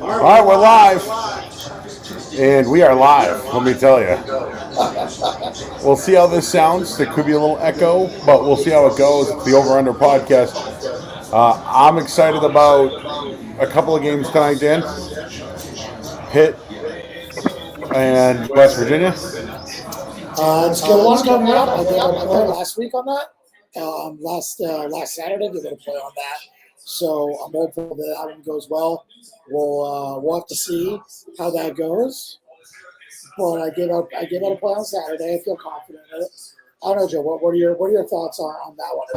All right, we're live. And we are live, let me tell you. We'll see how this sounds. There could be a little echo, but we'll see how it goes. It's the Over Under podcast. I'm excited about a couple of games tonight, Dan. Pitt and West Virginia. It's a good one coming up. I did a play last week on that. Last Saturday, we did a play on that. So I'm hopeful that one goes well. We'll have to see how that goes. But I gave out a play on Saturday. I feel confident in it. I don't know, Joe. What are your thoughts on that one?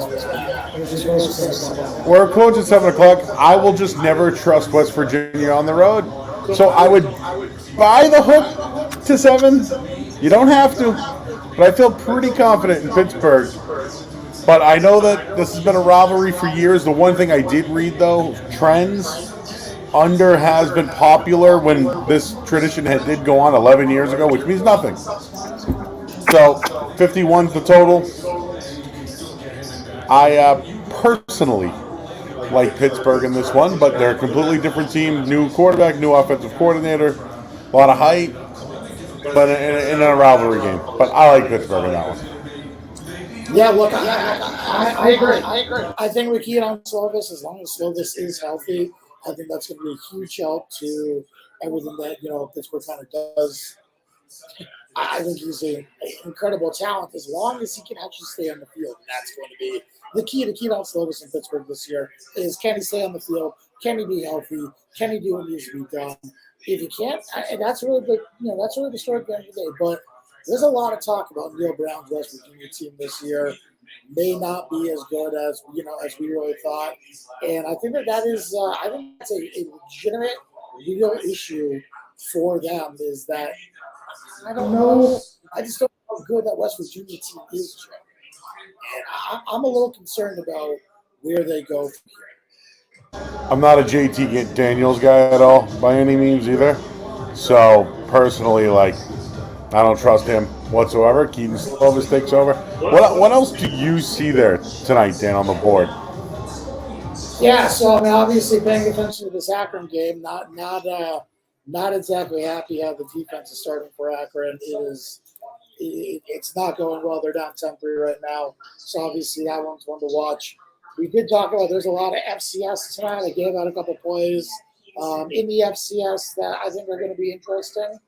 We're close at 7 o'clock. I will just never trust West Virginia on the road. So I would buy the hook to 7. You don't have to, but I feel pretty confident in Pittsburgh. But I know that this has been a rivalry for years. The one thing I did read, though, trends, under has been popular when this tradition did go on 11 years ago, which means nothing. So 51's the total. I personally like Pittsburgh in this one, but they're a completely different team. New quarterback, new offensive coordinator, a lot of height, but in a rivalry game. But I like Pittsburgh in that one. Yeah, look, I agree. I think we keep on Slovis as long as Slovis is healthy. I think that's going to be a huge help to everything that Pittsburgh kind of does. I think he's an incredible talent as long as he can actually stay on the field. And that's going to be the key to keep on Slovis in Pittsburgh this year. Is can he stay on the field? Can he be healthy? Can he do what needs to be done? If he can't, and that's really the story at the end of the day. But there's a lot of talk about Neil Brown's West Virginia team this year. May not be as good as as we really thought, and I think that is I think that's a legitimate, real issue for them. Is that I don't know. I just don't know how good that West Virginia team is, and I'm a little concerned about where they go from here. I'm not a JT Daniels guy at all by any means either. So personally, I don't trust him whatsoever. Keaton Slovis takes over. What else do you see there tonight, Dan, on the board? Yeah, so I mean, obviously paying attention to this Akron game, not exactly happy how the defense is starting for Akron. It's not going well. They're down 10-3 right now, so obviously that one's one to watch. We did talk about there's a lot of FCS tonight. I gave out a couple plays in the FCS that I think are going to be interesting.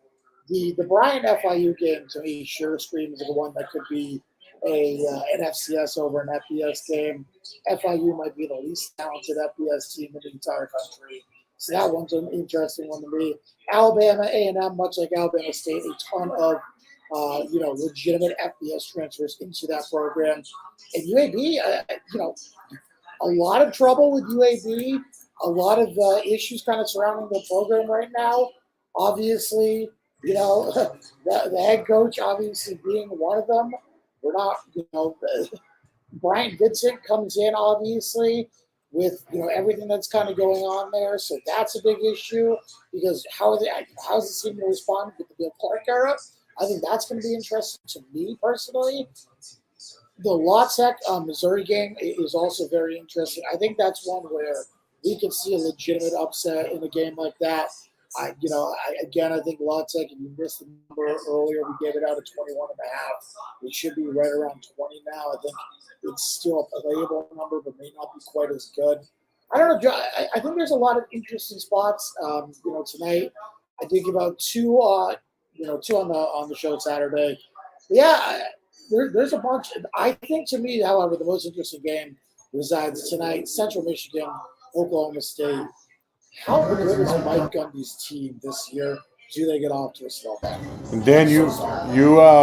The Bryant FIU game to me sure screams like one that could be an FCS over an FBS game. FIU might be the least talented FBS team in the entire country, so that one's an interesting one to me. Alabama A&M, much like Alabama State, a ton of legitimate FBS transfers into that program, and UAB, a lot of trouble with UAB, a lot of issues kind of surrounding the program right now. Obviously. The head coach obviously being one of them. We're not, Bryant Vincent comes in obviously with everything that's kind of going on there, so that's a big issue because how's the team going to respond with the Bill Clark era? I think that's going to be interesting to me personally. The La Tech Missouri game is also very interesting. I think that's one where we could see a legitimate upset in a game like that. I think La Tech, if you missed the number earlier, we gave it out at 21.5. We should be right around 20 now. I think it's still a playable number, but may not be quite as good. I don't know. I think there's a lot of interesting spots. Tonight I did give out two on the show Saturday. But yeah, there's a bunch. I think to me, however, the most interesting game resides tonight: Central Michigan, Oklahoma State. How good is Mike Gundy's team this year? Do they get off to a slow start? And Dan, you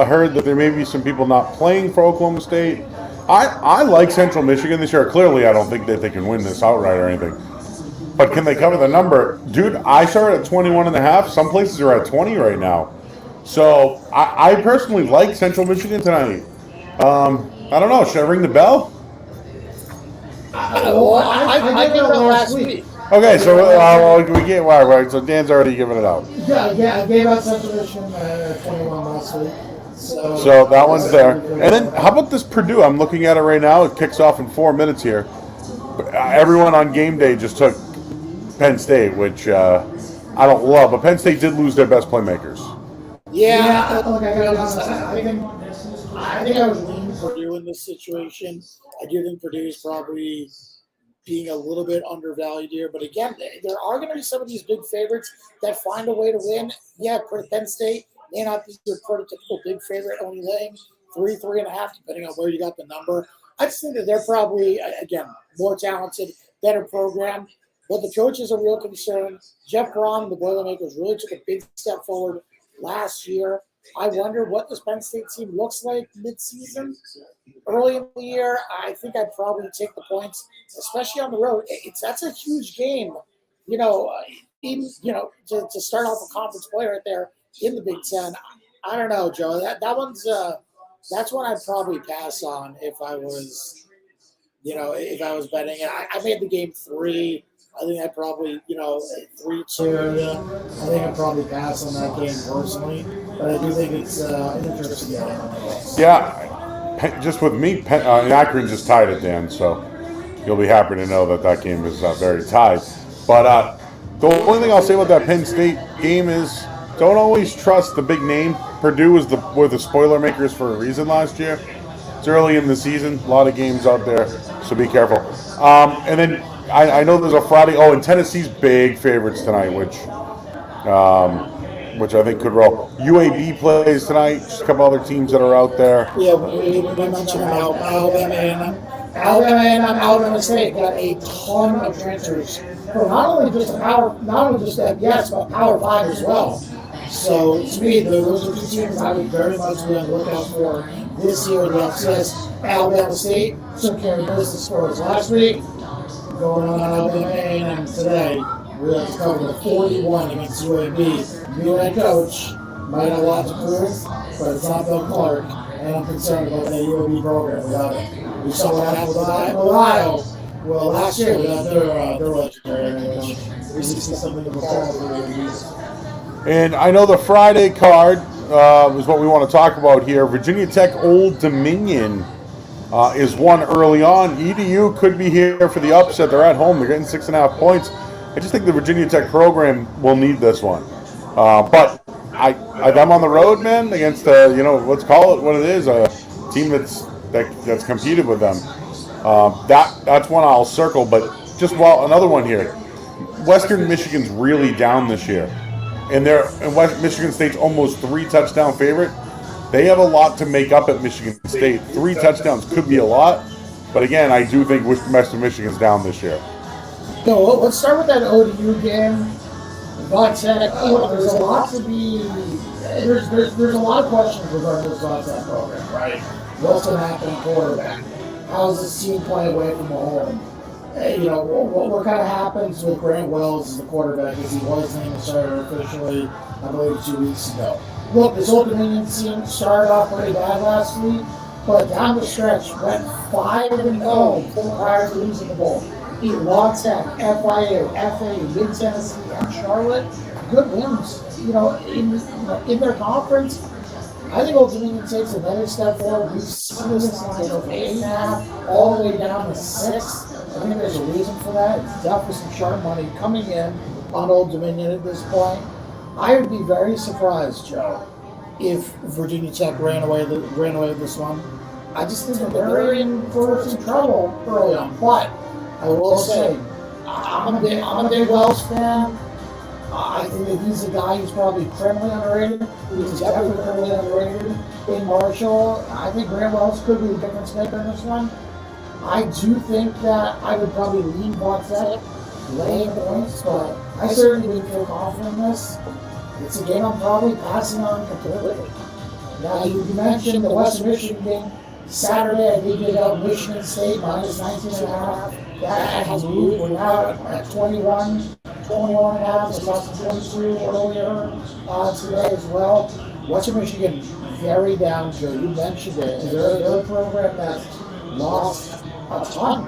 heard that there may be some people not playing for Oklahoma State. I like Central Michigan this year. Clearly, I don't think that they can win this outright or anything. But can they cover the number? Dude, I started at 21.5. Some places are at 20 right now. So I personally like Central Michigan tonight. I don't know. Should I ring the bell? I gave it out last week. Okay, so we get right. So Dan's already given it out. Yeah, I gave out Central Michigan 21 last week. So that one's there. And then how about this Purdue? I'm looking at it right now. It kicks off in 4 minutes here. everyone on game day just took Penn State, which I don't love. But Penn State did lose their best playmakers. Yeah, look, I gotta be honest. I think I would lean Purdue in this situation. I do think Purdue is probably being a little bit undervalued here. But again, there are going to be some of these big favorites that find a way to win. Yeah, Penn State may not be your prototypical big favorite, only laying 3.5, depending on where you got the number. I just think that they're probably, again, more talented, better program. But the coach is a real concern. Jeff Braun, the Boilermakers, really took a big step forward last year. I wonder what this Penn State team looks like mid-season. Early in the year, I think I'd probably take the points, especially on the road. That's a huge game, to start off a conference play right there in the Big Ten. I don't know, Joe. That one's that's one I'd probably pass on if I was, betting. I made the game 3. I think I'd probably, 3-2. I think I'd probably pass on that game personally, but I do think it's an interesting game. Yeah, just with me, Akron just tied it, Dan, so you'll be happy to know that game is very tied. But the only thing I'll say about that Penn State game is don't always trust the big name. Purdue were the spoiler makers for a reason last year. It's early in the season, a lot of games out there, so be careful. And then I know there's a Friday. Oh, and Tennessee's big favorites tonight, which I think could roll. UAB plays tonight. Just a couple other teams that are out there. Yeah, we mentioned about Alabama and Alabama State got a ton of transfers for not only just FBS, but Power 5 as well. So to me, those are 2 teams I would very much be on the lookout for this year in the FCS. Alabama State took care of business for us last week. Going on Alabama A&M today, we have to cover the 41 against UAB. New head coach might have a lot to prove, but it's not Bill Clark, and I'm concerned about the UAB program without it. We saw what happened with Ohio. Well, last year without their legendary head coach. We see something to perform for UAB. And I know the Friday card is what we want to talk about here. Virginia Tech Old Dominion is one early on. EDU could be here for the upset. They're at home. They're getting 6.5 points. I just think the Virginia Tech program will need this one. But I'm on the road, man, against let's call it what it is, a team that's competed with them. That's one I'll circle. But just another one here. Western Michigan's really down this year, and Michigan State's almost 3 touchdown favorite. They have a lot to make up at Michigan State. 3 touchdowns could be a lot, but again, I do think Western Michigan's down this year. So let's start with that ODU game. Tech, there's a lot to be. There's a lot of questions regarding this Tech program, right? What's going to happen at quarterback? How's this team play away from home? What kind of happens with Grant Wells as the quarterback, as he was named the starter officially, I believe, 2 weeks ago. Look, this Old Dominion team started off pretty bad last week, but down the stretch went 5-0 prior to losing the bowl. Beat La Tech, FIU, FAU, Mid Tennessee, and Charlotte. Good wins, in their conference. I think Old Dominion takes another step forward. We've seen this line from 8.5 all the way down to 6. I think there's a reason for that. It's definitely some sharp money coming in on Old Dominion at this point. I would be very surprised, Joe, if Virginia Tech ran away with this one. I just think that they're in for some trouble early on. But I will say, I'm a big Wells fan. I think that he's a guy who's probably criminally underrated. He's definitely criminally underrated in Marshall. I think Grant Wells could be the difference maker in this one. I do think that I would probably lean Tech, laying points, but I certainly wouldn't feel confident in this. It's a game I'm probably passing on completely. Now, you mentioned the Western Michigan game. Saturday, I did get out Michigan State minus 19.5. That has moved. We're now at 21 and a half. It's lost to 22 earlier today as well. Western Michigan, very down, Joe. You mentioned it. They're a program that's lost a ton.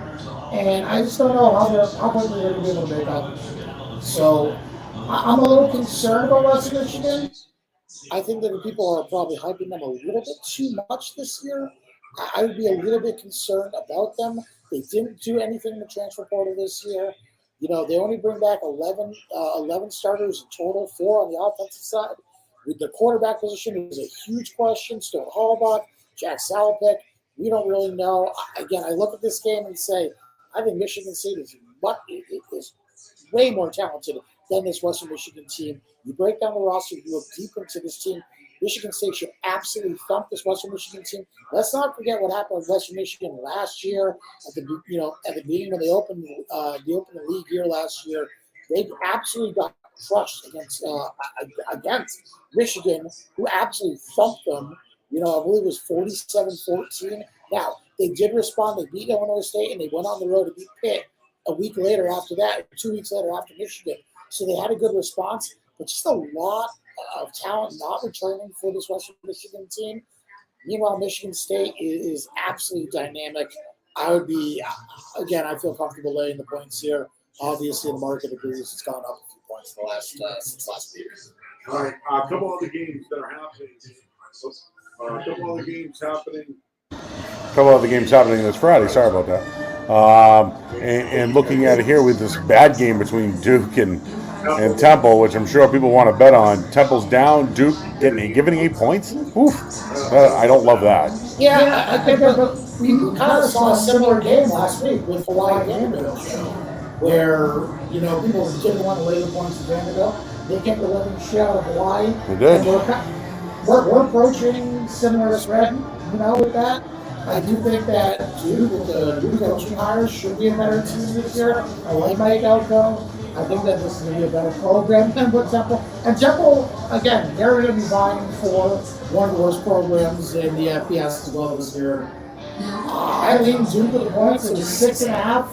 And I just don't know how quickly they're going to be able to make up. So I'm a little concerned about Western Michigan. I think that people are probably hyping them a little bit too much this year. I would be a little bit concerned about them. They didn't do anything in the transfer portal this year. You know, they only bring back 11 starters in total, 4 on the offensive side. With the quarterback position is a huge question. Stone Hallbach, Jack Salopek, we don't really know. Again, I look at this game and say, I think Michigan State is way more talented than this Western Michigan team. You break down the roster, you look deep into this team. Michigan State should absolutely thump this Western Michigan team. Let's not forget what happened with Western Michigan last year at the beginning when they opened the league year last year. They absolutely got crushed against Michigan, who absolutely thumped them. You know, I believe it was 47-14. Now, they did respond. They beat Illinois State, and they went on the road to beat Pitt a week later after that, 2 weeks later after Michigan. So they had a good response, but just a lot of talent not returning for this Western Michigan team. Meanwhile, Michigan State is absolutely dynamic. I would be, again, I feel comfortable laying the points here. Obviously, the market agrees. It's gone up a few points since last week. All right, a couple other games that are happening. A couple other games happening this Friday. Sorry about that. And looking at it here with this bad game between Duke and Temple, which I'm sure people want to bet on. Temple's down. Duke giving 8 points. Oof. I don't love that. Yeah, I think we kind of saw a similar game last week with Hawaii Vanderbilt, where, you know, people didn't want to lay the points to Vanderbilt. They kept the living shit out of Hawaii. They did. We're approaching similar spread, you know, with that. I do think that Duke, with the new coaching hires, should be a better team this year. I like Mike Elko. I think that this is going to be a better program than what Temple. And Temple, again, they're going to be vying for one of the worst programs in the FBS as well this year. I lean Duke with the points. It was 6.5.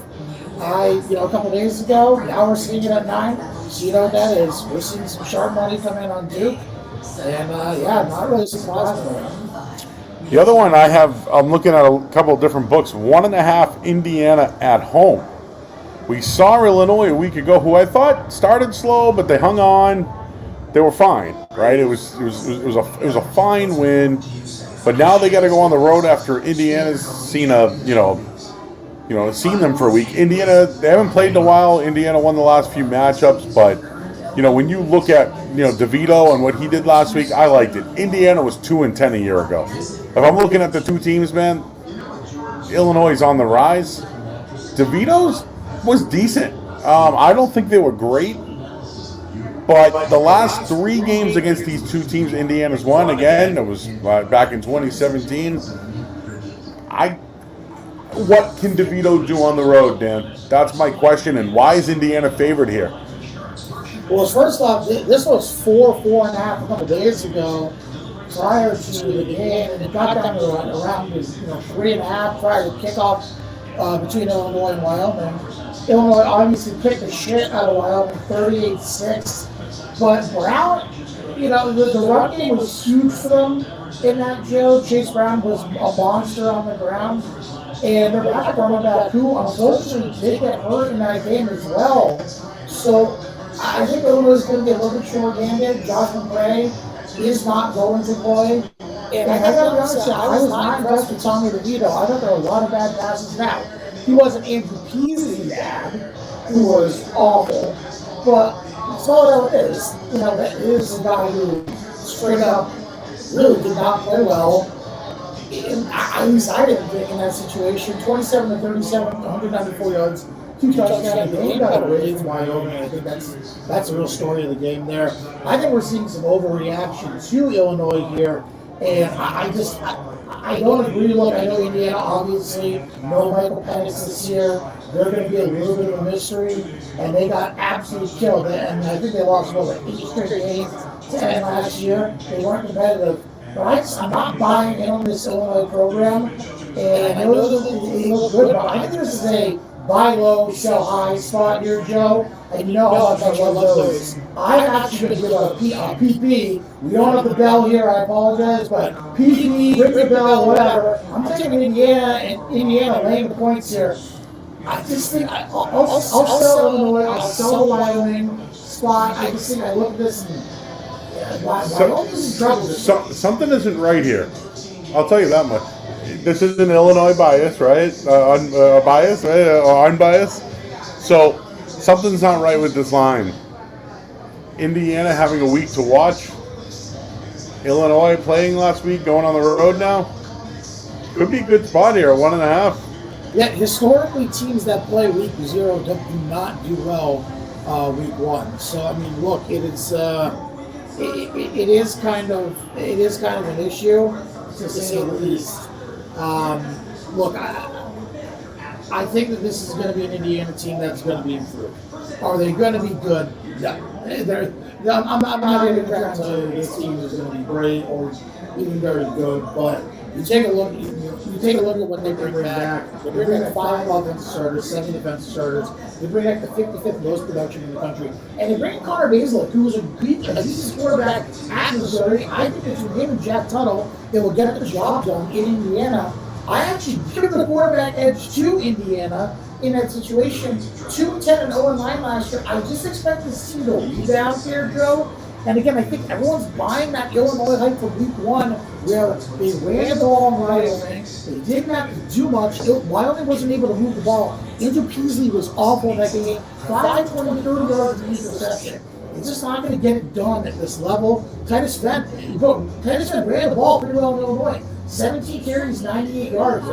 A couple days ago. Now we're seeing it at 9. So you know what that is. We're seeing some sharp money come in on Duke. And not really surprised by it. The other one I'm looking at a couple of different books. 1.5 Indiana at home. We saw Illinois a week ago, who I thought started slow, but they hung on. They were fine, right? It was a fine win, but now they got to go on the road after Indiana's seen seen them for a week. Indiana, they haven't played in a while. Indiana won the last few matchups, but when you look at DeVito and what he did last week, I liked it. Indiana was 2-10 a year ago. If I'm looking at the two teams, man, Illinois is on the rise. DeVito's was decent. I don't think they were great, but the last 3 games against these two teams, Indiana's won again. It was back in 2017. What can DeVito do on the road, Dan? That's my question. And why is Indiana favored here? Well, first off, this was 4.5 a couple days ago prior to the game, and it got down to around 3.5 prior to kickoff between Illinois and Wyoming. Illinois obviously kicked the shit out of Wyoming, 38-6. But Brown, the run game was huge for them in that Joe. Chase Brown was a monster on the ground. And their backup running back, who unfortunately did get hurt in that game as well. So I think Illinois is going to be a little bit short-handed. Josh McRae is not going to play. And I got to be honest, I was not impressed with Tommy DeVito. I thought there were a lot of bad passes. Now, he wasn't Andrew Peasley bad, who was awful. But that's all it is. That is a guy who straight up really did not play well. At least I didn't think in that situation. 27-37, 194 yards, 2 touchdowns. They got a raise Wyoming. I think that's the real story of the game there. I think we're seeing some overreaction to Illinois here, and I don't agree. Look, I know Indiana obviously no Michael Penix this year. They're going to be a little bit of a mystery, and they got absolutely killed. And I think they lost 8 straight games to end last year. They weren't competitive. But I'm not buying in on this Illinois program, and I know that they look good, but I think this is a buy low, sell high spot here, Joe. And you know how much I love those. I'm actually going to give a PP. We don't have the bell here, I apologize, but PP, ring the bell, whatever. I'm taking Indiana laying the points here. I just think I'll sell Illinois, I'll sell Wyoming spot. I just think I look at this and Something isn't right here. I'll tell you that much. this is an Illinois bias, right? Bias, right? Or unbiased. So something's not right with this line. Indiana having a week to watch. Illinois playing last week, going on the road now. Could be a good spot here, 1.5. Yeah, historically, teams that play week 0 do not do well week 1. So I mean, look, it is kind of an issue to say the least. Look, I think that this is going to be an Indiana team that's going to be improved. Are they going to be good? No. I'm not going to tell you this team is going to be great or even very good, but you take a look. You take a look at what they bring back. They bring back 5 offensive starters, 7 defensive starters. They bring back the 55th most production in the country, and they bring Connor Bazelak, who was a decent quarterback at Missouri. I think between him and Jack Tuttle, they will get the job done in Indiana. I actually give the quarterback edge to Indiana in that situation. 2-10-0-9 last year. I just expect this team to rebound here, Joe. And again, I think everyone's buying that Illinois hype for week 1 where they ran the ball on Wyoming. They didn't have to do much. Wyoming wasn't able to move the ball. Andrew Peasley was awful in that game. 5, 20, 30 yards in each reception. It's just not going to get it done at this level. Titus Fenn ran the ball pretty well in Illinois. 17 carries, 98 yards.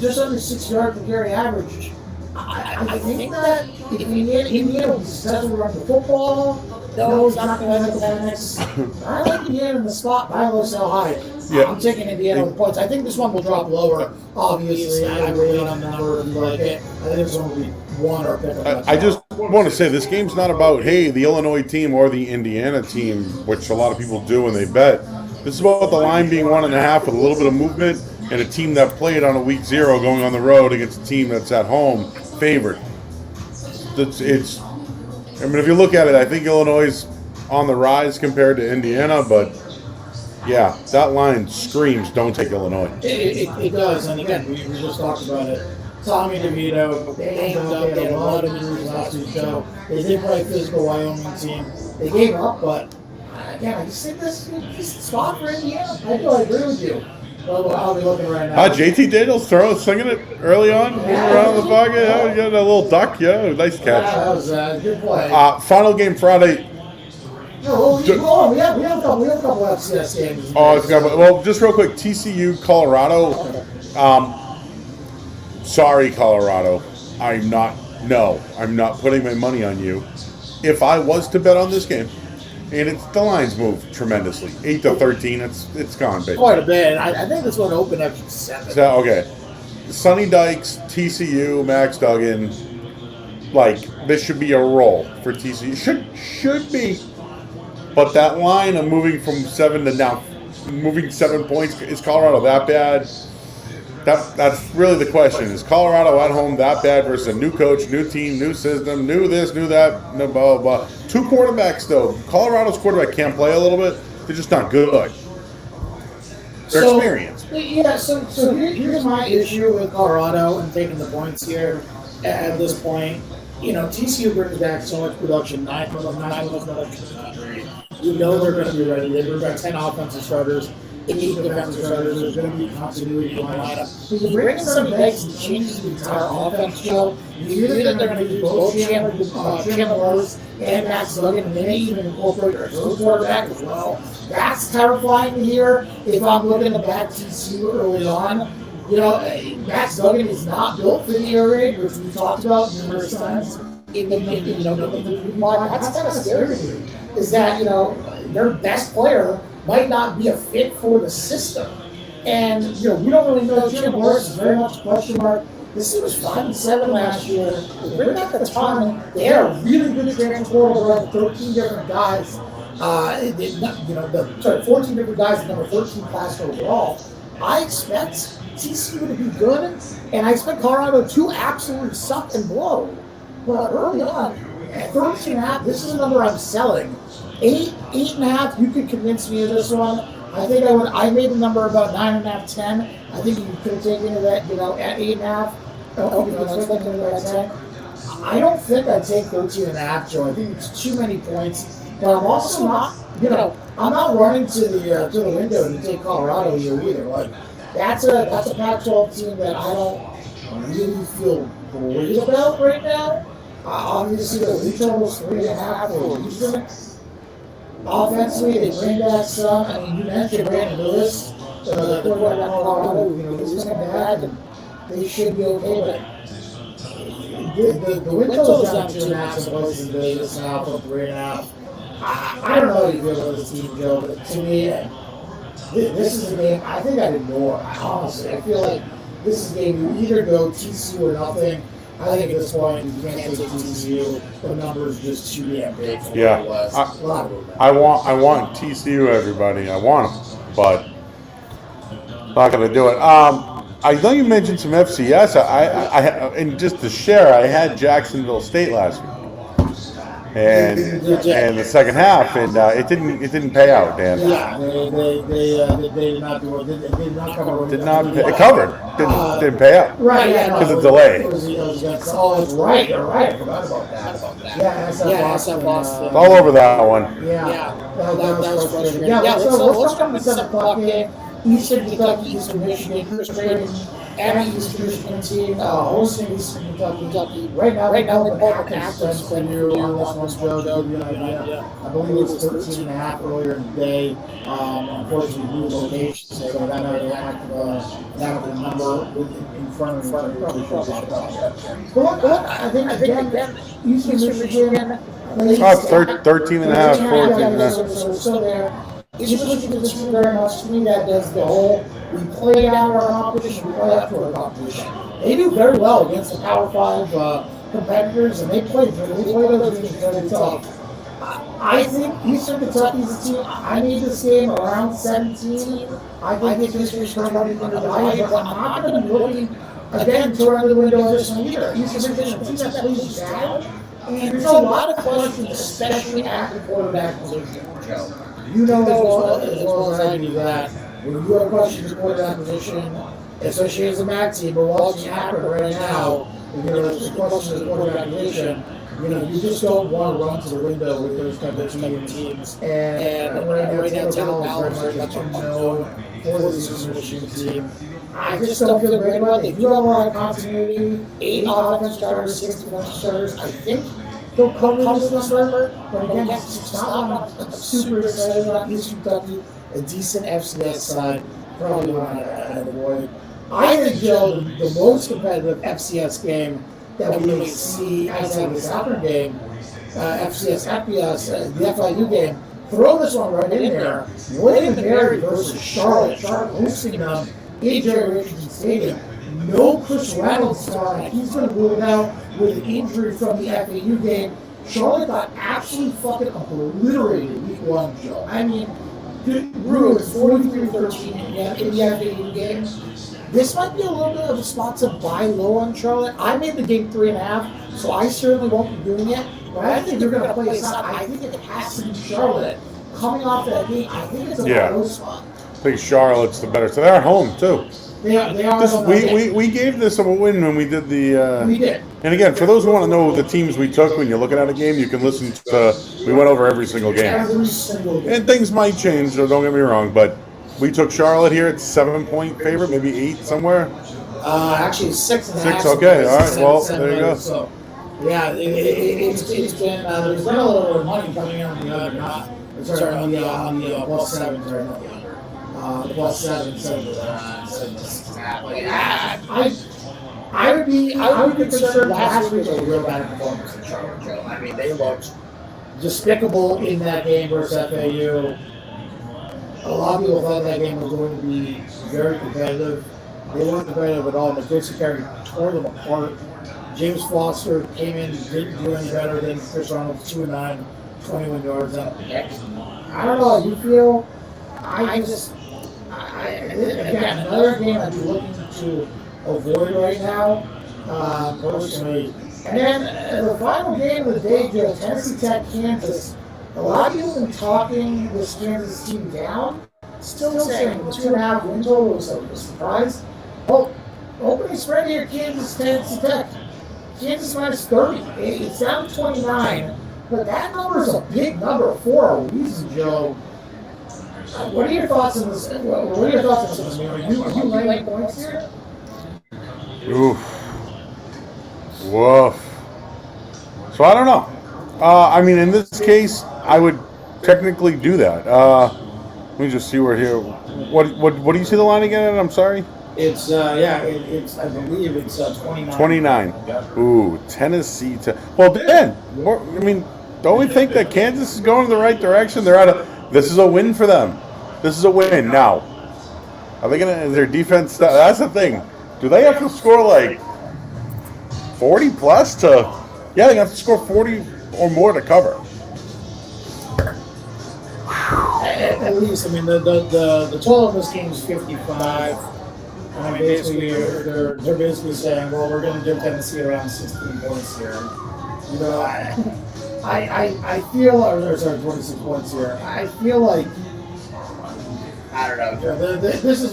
Just under 6 yards per carry average. I think that if Indiana will be successful running the football, no, he's not going to have mechanics. I like Indiana in the spot, but I don't sell high. Yeah. I'm taking Indiana with points. I think this one will drop lower. Obviously, I agree on the number if you like it. I think this one will be 1 or better. I just want to say this game's not about, hey, the Illinois team or the Indiana team, which a lot of people do when they bet. This is about the line being 1.5 with a little bit of movement and a team that played on a week 0 going on the road against a team that's at home favored. I mean, if you look at it, I think Illinois is on the rise compared to Indiana, but yeah, that line screams don't take Illinois. It does, and again, we just talked about it. Tommy DeVito, they had a lot of injuries last week, so they did play a physical Wyoming team. They gave up, but again, I just think this is a spot for Indiana. I agree with you. Well, I'll be looking right now. JT Daniels slinging it early on, moving around the pocket. Yeah, you got a little duck. Yeah, nice catch. Yeah, that was a good play. Final game Friday. No, we have a couple FCS games. Well, just real quick, TCU, Colorado. Sorry, Colorado. I'm not putting my money on you. If I was to bet on this game, and the lines move tremendously. 8-13, it's gone, baby. Quite a bit. I think this one opened up to 7. So, okay. Sonny Dykes, TCU, Max Duggan. This should be a roll for TCU. Should be. But that line of moving from 7 to now, moving 7 points, is Colorado that bad? That's really the question. Is Colorado at home that bad versus a new coach, new team, new system, new this, new that, blah, blah, blah. 2 quarterbacks, though. Colorado's quarterback can play a little bit. They're just not good. They're experienced. Yeah, so here's my issue with Colorado and taking the points here at this point. TCU brings back so much production, 9 most production in the country. They're going to be ready. They bring back 10 offensive starters. 8 defensive starters. There's going to be continuity in the lineup. When you bring in Sonny Dykes and changes the entire offense, Joe, you hear that they're going to use both Chandler Rose and Max Duggan, and they may even incorporate their third quarterback as well. That's terrifying to hear if I'm looking to back TCU early on. Max Duggan is not built for the air raid, which we talked about numerous times. That's kind of scary to me. Is that, their best player might not be a fit for the system. And, we don't really know. Jim Morris is very much a question mark. This team was 5-7 last year. They bring back the ton. They had a really good transporter around 13 different guys. 14 different guys, the number 13 class overall. I expect TCU to be good, and I expect Colorado to absolutely suck and blow. But early on, at 13.5, this is a number I'm selling. 8.5, you could convince me of this one. I think I made the number about 9.5, 10. I think you could have taken it at 8.5. Expecting it at 10. I don't think I'd take 13.5, Joe. I think it's too many points. But I'm also not, I'm not running to the window to take Colorado here either. that's a Pac-12 team that I don't really feel great about right now. Obviously, the lead total is 3.5 for a reason. Offensively, they bring back some. I mean, you mentioned Brandon Lewis, the quarterback in Colorado. He's kind of bad, and they should be okay. But the win total is down 2.5 some places in Vegas now from 3.5. I don't know how you feel about this team, Joe, but to me, this is a game I think I'd ignore. Honestly, I feel like this is a game you either go TCU or nothing. I think at this point you can't take TCU. The numbers just too damn big. Yeah, I want TCU, everybody. I want them, but not going to do it. I know you mentioned some FCS. And just to share, I had Jacksonville State last week. And the second half, and it didn't pay out, Dan. Yeah, they did not do it. They did not cover. It covered. Didn't pay out. Right, yeah, because of delay. It was against, right. You're right. I forgot about that. Yeah, SF Boston. All over that one. Yeah. That was frustrating. Yeah, so let's come to the 7 o'clock game. Eastern Kentucky, Eastern Michigan, frustrating. And Eastern Michigan team hosting Eastern Kentucky. Right now, we're both active venue on this one, Joe, to give you an idea. I believe it was 13.5 earlier in the day. Unfortunately, new location, so that already have the number in front of me. Probably should have that. But look, I think again, Eastern Michigan. 13.5, 14.5. So there. Eastern Michigan is very much to me that does the whole, we play out our competition, we play out to our competition. They do very well against the Power 5 competitors, and they play those games very tough. I think Eastern Kentucky is a team. I made this game around 17. I think Eastern Kentucky is going to die, but I'm not going to be looking again to run the window of this one either. Eastern Michigan is a team that plays down, and there's a lot of questions, especially at the quarterback position, Joe. You know as well as I do that when you have questions about that position, especially as a MAC team, but watching Akron right now, there's questions about that position. You just don't want to run to the window with those type of teams. And right now, Taylor is very much unknown for this Eastern Michigan team. I just don't feel great about it. If you have a lot of continuity, 8 offensive starters, 6 defensive starters, I think they'll come to this number, but again, it's not one I'm super excited about. Eastern Kentucky, a decent FCS side, probably want to avoid. I think, Joe, the most competitive FCS game that we may see outside of this Akron game, FCS, FBS, the FIU game, throw this one right in there. William Mary versus Charlotte. Charlotte hosting them, A.J. Richardson Stadium. No Chris Reynolds starting. He's going to rule it out with an injury from the FAU game. Charlotte got absolutely fucking obliterated week 1, Joe. I mean, ruined 43-13 in the FAU game. This might be a little bit of a spot to buy low on Charlotte. I made the game 3.5, so I certainly won't be doing it. But I think they're going to play this out. I think it has to be Charlotte. Coming off that game, I think it's a low spot. I think Charlotte's the better. So they're at home, too. They are. We gave this a win when we did the. We did. And again, for those who want to know the teams we took when you're looking at a game, you can listen to. We went over every single game. Every single game. And things might change, so don't get me wrong, but we took Charlotte here at 7-point favorite, maybe 8 somewhere. Actually 6.5. 6, okay, all right. Well, there you go. So, yeah, it's been there's been a little bit of money coming in on the other, on the plus 7 right now. The plus 7. I would be concerned. Last week was a real bad performance in Charlotte, Joe. I mean, they looked despicable in that game versus FAU. A lot of people thought that game was going to be very competitive. They weren't competitive at all. McPherson Carey tore them apart. James Foster came in, didn't do any better than Chris Reynolds, 2-9, 21 yards up. I don't know how you feel. Again, another game I'd be looking to avoid right now, personally. And then the final game of the day, Joe, Tennessee Tech, Kansas. A lot of people have been talking this Kansas team down. Still saying the 2.5 win total was a surprise. Oh, opening spread here, Kansas, Tennessee Tech. Kansas minus 30. It's down 29, but that number is a big number for a reason, Joe. What are your thoughts on this? What are your thoughts on this? Are you laying points here? Oof. Woof. So I don't know. I mean, in this case, I would technically do that. Let me just see where here. What do you see the line again? I'm sorry. It's I believe it's 29. 29. Ooh, Tennessee. Well, Dan, I mean, don't we think that Kansas is going in the right direction? This is a win for them. This is a win. Now, are they gonna? Is their defense? That's the thing. Do they have to score like 40 plus to? Yeah, they have to score 40 or more to cover. At least, I mean, the total of this game is 55. And basically, they're basically saying, well, we're going to give Tennessee around 16 points here. You know, I feel, or sorry, 26 points here. I feel like, I don't know. This is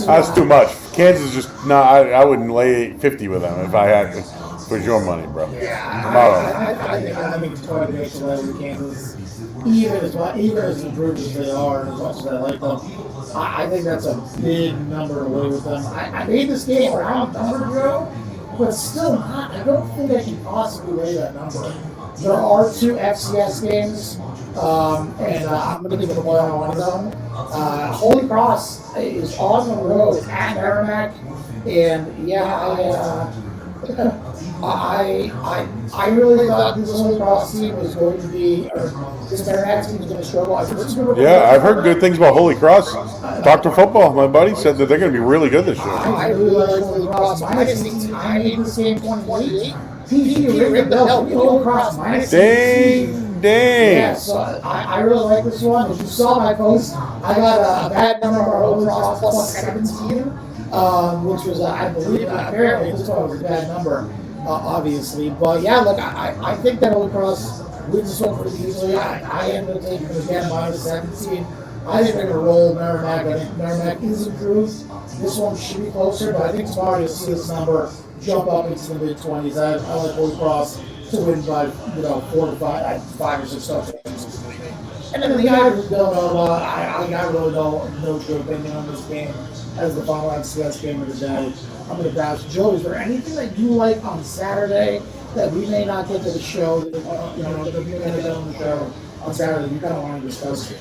That's too much. Kansas is just no. I wouldn't lay 50 with them if I had to. Put your money, bro. Yeah, I think it's quite a bit to let with Kansas. Even as improved as they are, as much as I like them, I think that's a big number away with them. I made this game around number ago, but still not. I don't think I can possibly lay that number. There are 2 FCS games, and I'm going to give a play on one of them. Holy Cross is on the road at Merrimack, and yeah, I really thought this Holy Cross team was going to be, or this Merrimack team was going to struggle. Yeah, I've heard good things about Holy Cross. Dr. Football, my buddy, said that they're going to be really good this year. I really like Holy Cross. I made this game 28. TCU ripped the belt. Holy Cross minus 16. Dang. Yeah, so I really like this one. If you saw my post, I got a bad number for Holy Cross plus 17, which was, I believe, apparently this one was a bad number, obviously. But yeah, look, I think that Holy Cross wins this one pretty easily. I ended up taking it again minus 17. I think they're going to roll Merrimack. I think Merrimack is improved. This one should be closer, but I think tomorrow you'll see this number jump up into the mid-20s. I like Holy Cross to win by 4 to 5 or 6 touchdowns. And then the guy who don't know, I really no true opinion on this game as the final FCS game of the day. I'm going to pass. Joe, is there anything that you like on Saturday that we may not get to the show, that we may not get on the show on Saturday you kind of want to discuss?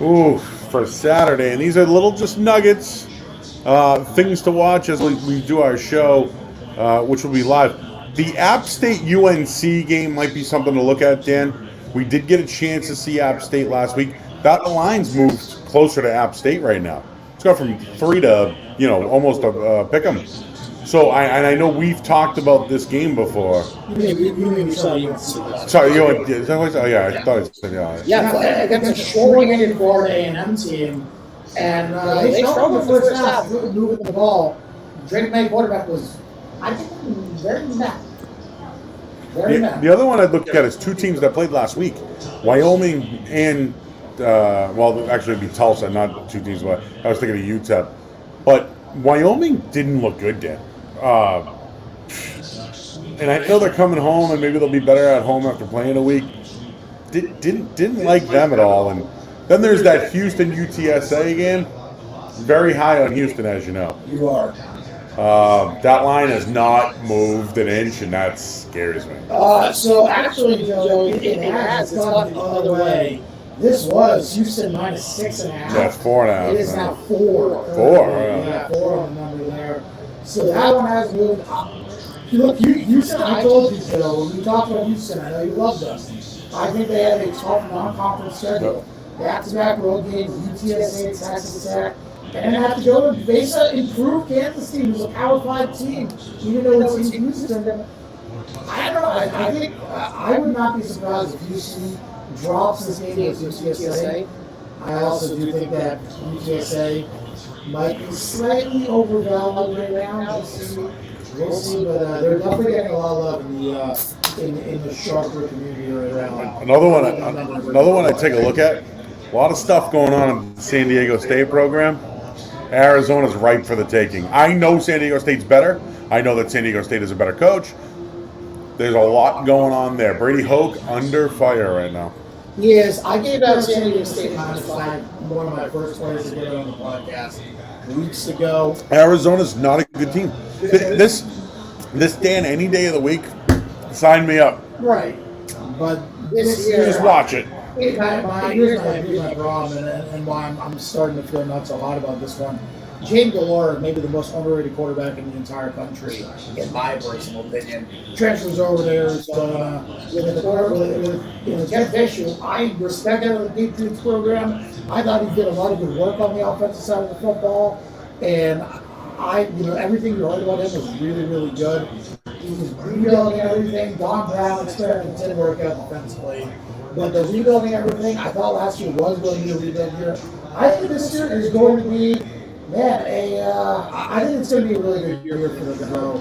Ooh, for Saturday. And these are little just nuggets, things to watch as we do our show, which will be live. The App State UNC game might be something to look at, Dan. We did get a chance to see App State last week. That line's moved closer to App State right now. It's gone from 3 to, almost a pick 'em. So, I know we've talked about this game before. You saw UNC. Sorry, oh yeah, I thought it said, yeah. Yeah, against a short-handed Florida A&M team, and they struggled the first half moving the ball. Drake May quarterback was, I think, very mad. The other one I'd look at is 2 teams that played last week, Wyoming and actually it'd be Tulsa, not 2 teams. But I was thinking of UTEP, but Wyoming didn't look good, Dan. And I know they're coming home, and maybe they'll be better at home after playing a week. Didn't like them at all. And then there's that Houston UTSA game. Very high on Houston, as you know. You are. That line has not moved an inch, and that scares me. So actually, Joe, it has. It's gone the other way. This was Houston minus 6.5. That's 4.5. It is now 4. 4. Yeah, 4 on the number there. So that one has moved. Look, Houston, I told you, Joe, when we talked about Houston, I know you loved them. I think they have a tough non-conference schedule. Back-to-back road games, UTSA, Texas Tech. And have to go to face an improved Kansas team, who's a Power 5 team, even though it's in Houston. I don't know. I think I would not be surprised if Houston drops this game against UTSA. I also do think that UTSA might be slightly overvalued right now. We'll see, but they're definitely getting a lot of love in the Sharper community right now. Another one I take a look at. A lot of stuff going on in the San Diego State program. Arizona's ripe for the taking. I know San Diego State's better. I know that San Diego State is a better coach. There's a lot going on there. Brady Hoke under fire right now. He is. I gave out San Diego State -5, one of my first players to get on the podcast weeks ago. Arizona's not a good team. This Dan, any day of the week, sign me up. Right. But this year, Just watch it. here's my problem, and why I'm starting to feel not so hot about this one. Jane Galore, maybe the most underrated quarterback in the entire country, in my personal opinion, transfers over to Arizona with Jeff Fisher. I respect him with the Patriots program. I thought he did a lot of good work on the offensive side of the football, and everything you heard about him was really, really good. He was rebuilding everything. Don Brown experiment didn't work out defensively. But the rebuilding everything, I thought last year was going to be a rebuild year. I think this year is going to be, I think it's going to be a really good year for the Go.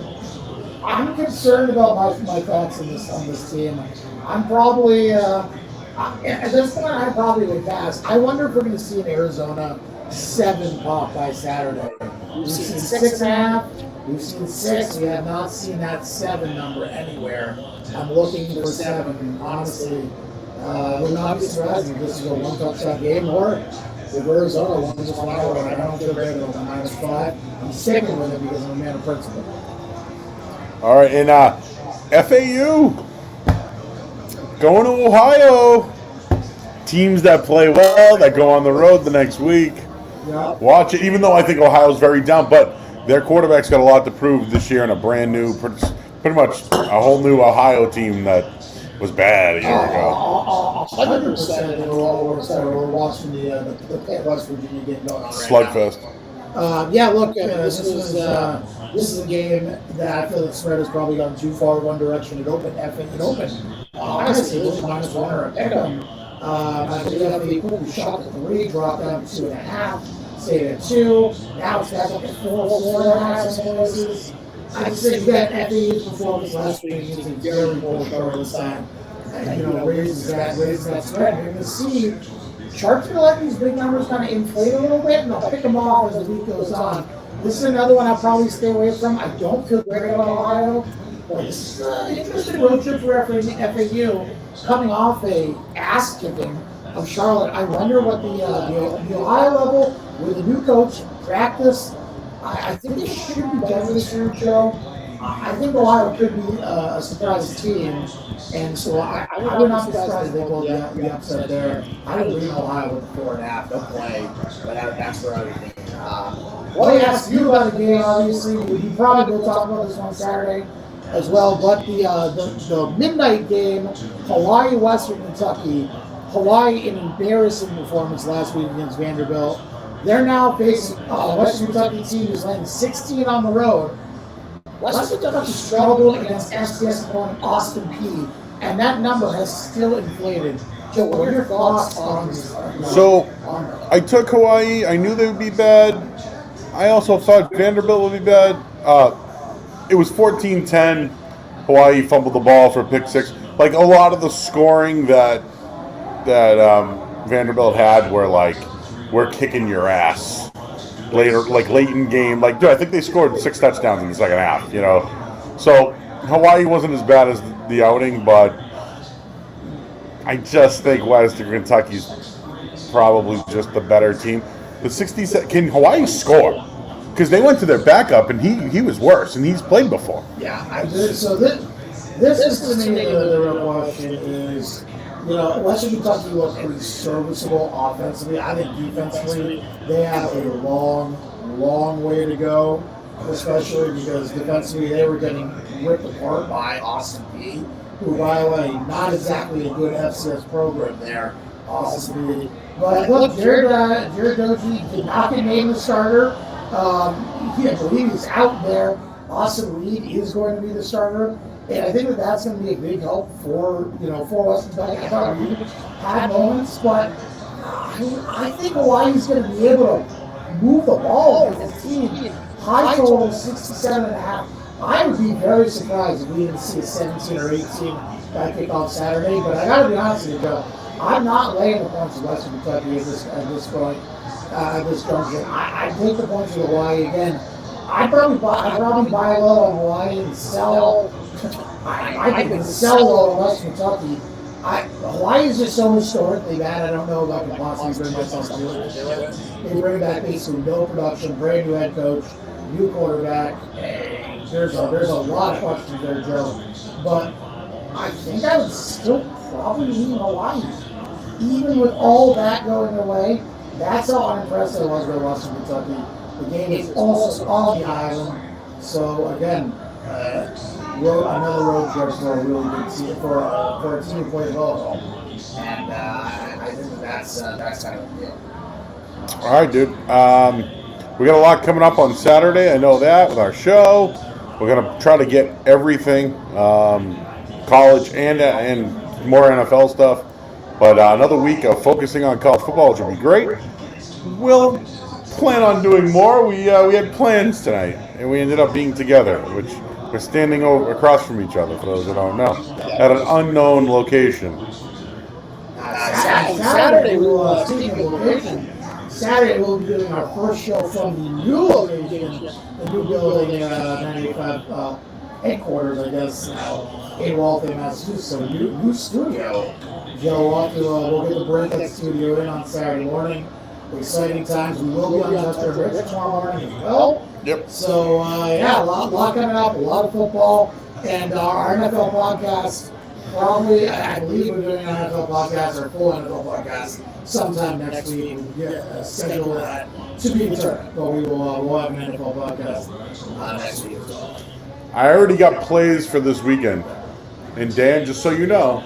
I'm concerned about my thoughts on this team. I'm probably, at this point, I probably would pass. I wonder if we're going to see an Arizona 7 pop by Saturday. We've seen 6.5. We've seen 6. We have not seen that 7 number anywhere. I'm looking for 7. Honestly, would not be surprised if this is a one touchdown game, or if Arizona won this one out. I don't feel great about -5. I'm sticking with it because I'm a man of principle. All right, and FAU going to Ohio. Teams that play well, that go on the road the next week. Yeah. Watch it, even though I think Ohio's very down, but their quarterback's got a lot to prove this year in a brand new, pretty much a whole new Ohio team that was bad a year ago. 100%. And we're watching the West Virginia game going on right Slugfest. now. This is a game that I feel the spread has probably gone too far one direction. It opened. Honestly, it was -1 or a pick 'em. I think FAU shot at 3, dropped down to 2.5, stayed at 2. Now it's back up to 4, 4.5 some places. I just think that FAU's performance last week is a very important part of this time. Raises that spread. You're going to see charts will let these big numbers kind of inflate a little bit, and they'll pick them off as the week goes on. This is another one I'll probably stay away from. I don't feel great about Ohio. But this is an interesting road trip for FAU, coming off a ass kicking of Charlotte. I wonder what the Ohio level with a new coach practice. I think they should be better this year, Joe. I think Ohio could be a surprise team, and so I would not be surprised if they pulled the upset there. I would lean Ohio with 4.5. They'll play, but that's where I would think. Well, I asked you about the game, obviously. We probably will talk about this on Saturday as well, but the midnight game, Hawaii, Western Kentucky. Hawaii, an embarrassing performance last week against Vanderbilt. They're now facing Western Kentucky team who's laying 16 on the road. Western Kentucky struggled against FCS opponent Austin Peay, and that number has still inflated. Joe, what are your thoughts on this? So, I took Hawaii. I knew they would be bad. I also thought Vanderbilt would be bad. It was 14-10. Hawaii fumbled the ball for a pick 6. Like, a lot of the scoring that Vanderbilt had were like, we're kicking your ass. Later, like late in game, I think they scored 6 touchdowns in the second half, So Hawaii wasn't as bad as the outing, but I just think Western Kentucky's probably just the better team. The 60, can Hawaii score? Because they went to their backup, and he was worse, and he's played before. Yeah, this is to me the real question is, Western Kentucky looks pretty serviceable offensively. I think defensively they have a long way to go, especially because defensively they were getting ripped apart by Austin Peay, who, by the way, not exactly a good FCS program there. Austin Peay. But look, Jared Doty did not get named the starter. I believe he's out there. Austin Reed is going to be the starter. And I think that's going to be a big help for Western Kentucky. I thought Reed had moments, but I think Hawaii's going to be able to move the ball with the team. High total, 67.5. I would be very surprised if we didn't see a 17 or 18 that kickoff Saturday. But I got to be honest with you, Joe. I'm not laying the points of Western Kentucky at this point, at this junction. I take the points of Hawaii again. I'd probably buy low on Hawaii and sell. I can sell low on Western Kentucky. Hawaii is just so historically bad. I don't know if I can possibly bring myself to do it. They bring back basically no production, brand new head coach, new quarterback. There's a lot of questions there, Joe. But I think I would still probably lean Hawaii. Even with all that going away, that's how unimpressed I was with Western Kentucky. The game is also on the island. So again, another road trip for a really good team, for a team who plays well. And I think that's kind of the deal. All right, dude. We got a lot coming up on Saturday. I know that with our show. We're gonna try to get everything, college and more NFL stuff. But another week of focusing on college football, which will be great. We'll plan on doing more. We had plans tonight, and we ended up being together, which we're standing across from each other, for those that don't know, at an unknown location. Saturday we'll be doing our first show from the new location, the new building, 95 headquarters, I guess, in Waltham, Massachusetts. So new studio. Joe, we'll get the Breakfast studio in on Saturday morning. Exciting times. We will be on Dr. Rich tomorrow morning as well. Yep. So, a lot coming up, a lot of football, and our NFL podcast. Probably, I believe we're doing an NFL podcast or a full NFL podcast sometime next week. We'll schedule that to be determined, but we'll have an NFL podcast next week as well. I already got plays for this weekend. And Dan, just so you know,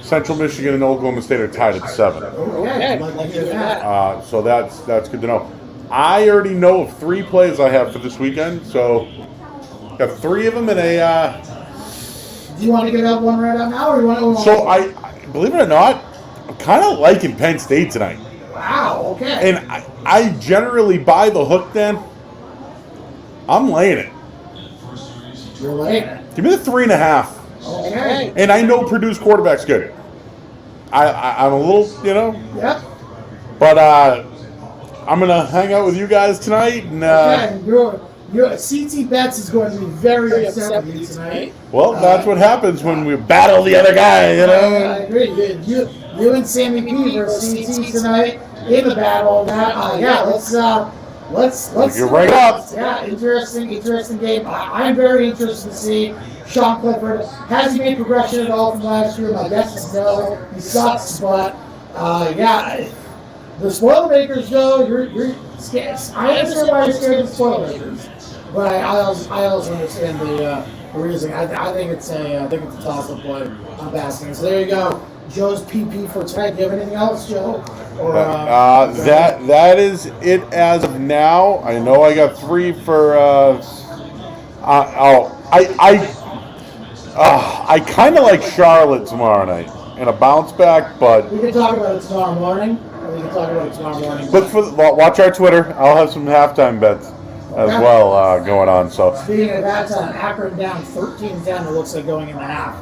Central Michigan and Oklahoma State are tied at 7. Okay. Like to hear that. So that's good to know. I already know of 3 plays I have for this weekend. So got 3 of them in a. Do you want to get that one right out now, or you want to? So I believe it or not, I'm kind of liking Penn State tonight. Wow. Okay. And I generally buy the hook. Then I'm laying it. You're laying. Give me the 3.5. Okay. And I know Purdue's quarterback's good. I'm a little, Yep. but I'm going to hang out with you guys tonight. And, Your CT Bets is going to be very upset with you tonight. well, that's what happens when we battle the other guy, I agree. You and Sammy P versus CT tonight in the battle. Let's You're right up. Yeah, interesting game. I'm very interested to see Sean Clifford. Has he made progression at all from last year? My guess is no. He sucks, but the Spoilermakers, Joe. You're scared. I understand why you're scared of the Spoilermakers, but I also understand the reason. I think it's a toss-up play on basking. So there you go. Joe's PP for tonight. Do you have anything else, Joe? Or, that is it as of now. I know I got 3 for. I kind of like Charlotte tomorrow night in a bounce back, but we can talk about it tomorrow morning. But watch our Twitter. I'll have some halftime bets as well going on. So speaking of that, Akron down 13-10. It looks like going in the half.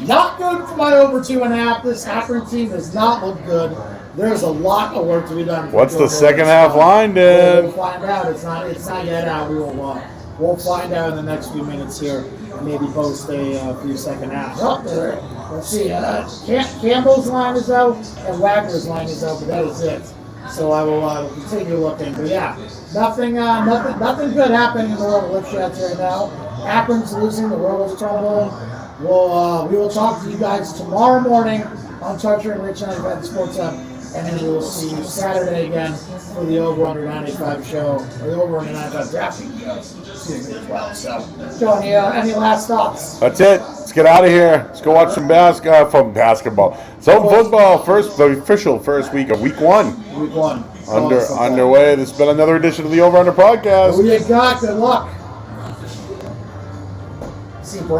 Not good for my over 2.5. This Akron team does not look good. There's a lot of work to be done. What's the second half line, Dan? We'll find out. It's not yet out. We'll find out in the next few minutes here. Maybe post a few second halves. Let's see. Campbell's line is out and Wagner's line is out, but that is it. So I will continue looking. But yeah, nothing good happening in the world of lip shots right now. Akron's losing. The world is crumbling. We will talk to you guys tomorrow morning on Charger and Rich 95 Sports Hub, and then we will see you Saturday again for the Over Under 95 show, or the Over Under 95 drafting show. Excuse me as well. So, Joe, any last thoughts? That's it. Let's get out of here. Let's go watch some basketball. Some football. The official first week of week 1. Week 1. Underway. This has been another edition of the Over Under Podcast. Who you got? Good luck. See,